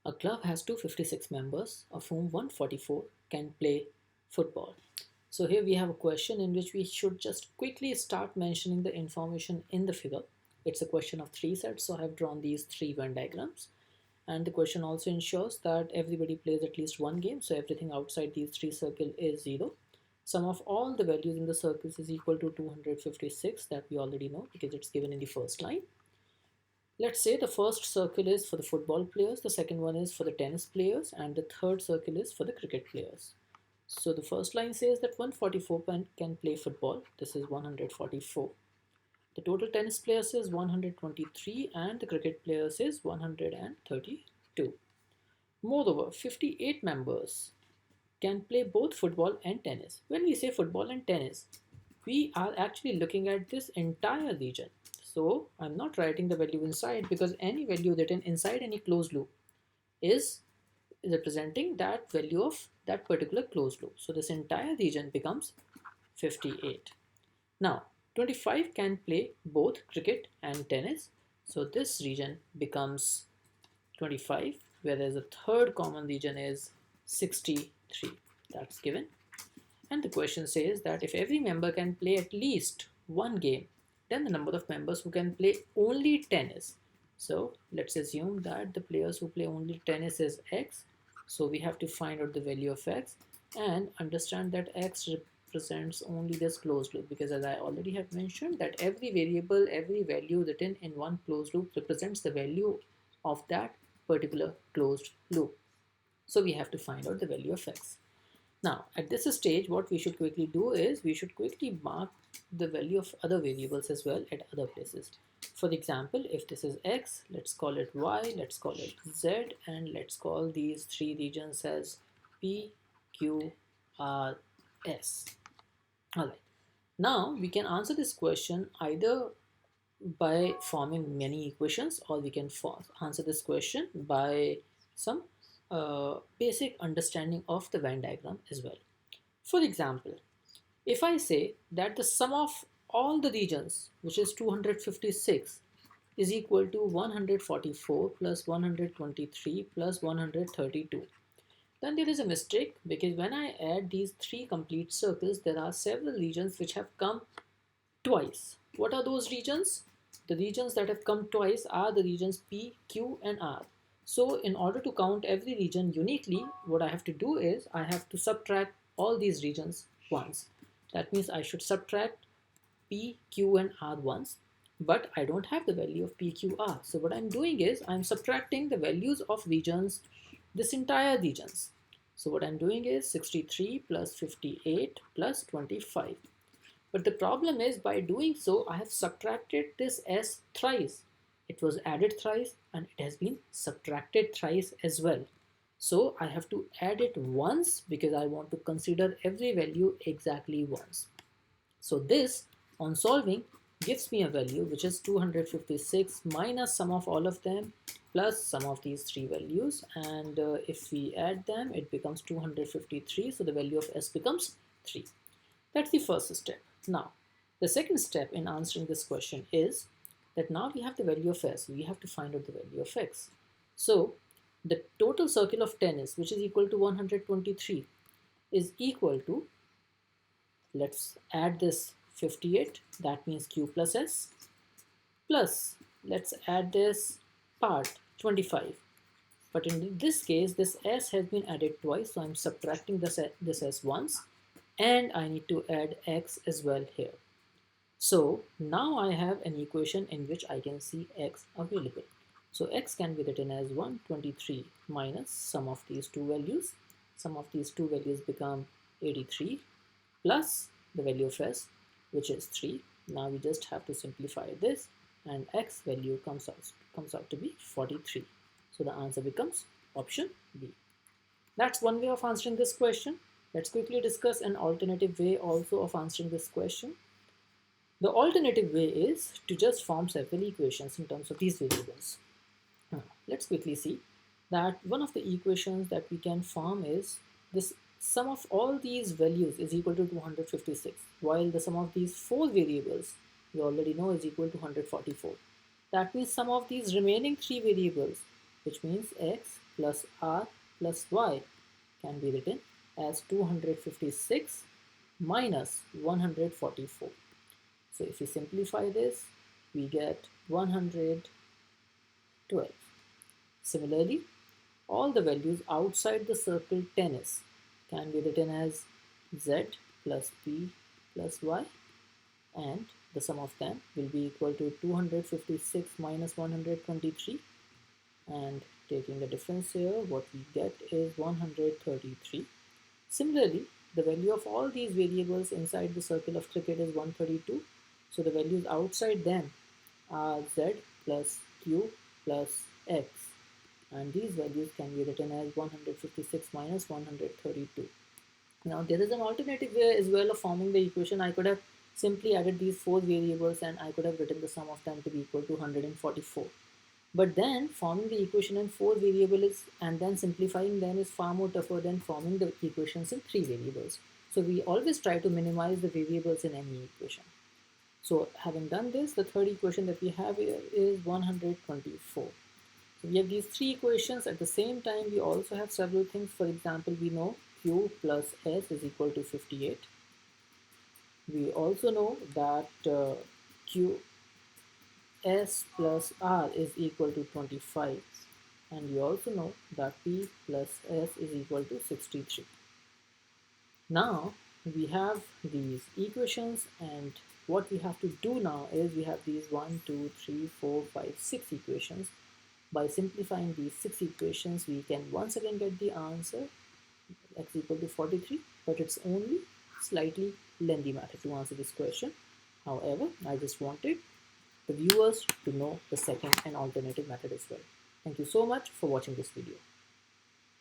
A club has 256 members, of whom 144 can play football. So here we have a question in which we should just quickly start mentioning the information in the figure. It's a question of three sets, so I have drawn these three Venn diagrams. And the question also ensures that everybody plays at least one game, so everything outside these three circles is 0. Sum of all the values in the circles is equal to 256, that we already know because it's given in the first line. Let's say the first circle is for the football players, the second one is for the tennis players, and the third circle is for the cricket players. So the first line says that 144 can play football. This is 144. The total tennis players is 123 and the cricket players is 132. Moreover, 58 members can play both football and tennis. When we say football and tennis, we are actually looking at this entire region. So I'm not writing the value inside because any value written inside any closed loop is representing that value of that particular closed loop. So this entire region becomes 58. Now 25 can play both cricket and tennis. So this region becomes 25, whereas the third common region is 63. That's given. And the question says that if every member can play at least one game, then the number of members who can play only tennis. So let's assume that the players who play only tennis is x. So we have to find out the value of x and understand that x represents only this closed loop, because as I already have mentioned that every variable, every value written in one closed loop represents the value of that particular closed loop. So we have to find out the value of x. Now at this stage what we should quickly do is we should quickly mark the value of other variables as well at other places. For example, if this is x, let's call it y, let's call it z, and let's call these three regions as p, q, r, s. Alright, now we can answer this question either by forming many equations, or we can answer this question by some basic understanding of the Venn diagram as well. For example, if I say that the sum of all the regions, which is 256, is equal to 144 plus 123 plus 132, then there is a mistake, because when I add these three complete circles, there are several regions which have come twice. What are those regions? The regions that have come twice are the regions P, Q, and R. So in order to count every region uniquely, what I have to do is I have to subtract all these regions once. That means I should subtract P, Q, and R once, but I don't have the value of P, Q, R. So what I'm doing is I'm subtracting the values of regions, this entire regions. So what I'm doing is 63 plus 58 plus 25. But the problem is, by doing so, I have subtracted this s thrice. It was added thrice and it has been subtracted thrice as well. So I have to add it once because I want to consider every value exactly once. So this, on solving, gives me a value which is 256 minus sum of all of them plus sum of these three values, and if we add them it becomes 253. So the value of s becomes 3. That's the first step. Now the second step in answering this question is that now we have the value of s, we have to find out the value of x. So the total circle of tennis, which is equal to 123, is equal to, let's add this 58, that means q plus s, plus let's add this part 25. But in this case, this s has been added twice, so I'm subtracting this s once, and I need to add x as well here. So now I have an equation in which I can see x available. So x can be written as 123 minus sum of these two values. Sum of these two values become 83 plus the value of s, which is 3. Now we just have to simplify this, and x value comes out to be 43. So the answer becomes option B. That's one way of answering this question. Let's quickly discuss an alternative way also of answering this question. The alternative way is to just form several equations in terms of these variables. Now, let's quickly see that one of the equations that we can form is this: sum of all these values is equal to 256, while the sum of these four variables we already know is equal to 144. That means sum of these remaining three variables, which means x, plus r plus y can be written as 256 minus 144. So if we simplify this, we get 112. Similarly, all the values outside the circle tennis can be written as z plus p plus y, and the sum of them will be equal to 256 minus 123, and taking the difference here, what we get is 133. Similarly, the value of all these variables inside the circle of cricket is 132. So the values outside them are z plus q plus x, and these values can be written as 156 minus 132. Now there is an alternative way as well of forming the equation. I could have simply added these four variables and I could have written the sum of them to be equal to 144. But then forming the equation in four variables and then simplifying them is far more tougher than forming the equations in three variables. So we always try to minimize the variables in any equation. So having done this, the third equation that we have here is 124. So we have these three equations. At the same time, we also have several things. For example, we know q plus s is equal to 58. We also know that q s plus r is equal to 25, and we also know that p plus s is equal to 63. Now we have these equations, and what we have to do now is we have these 1, 2, 3, 4, 5, 6 equations. By simplifying these 6 equations, we can once again get the answer x equal to 43, but it's only slightly lengthy method to answer this question. However, I just wanted the viewers to know the second and alternative method as well. Thank you so much for watching this video.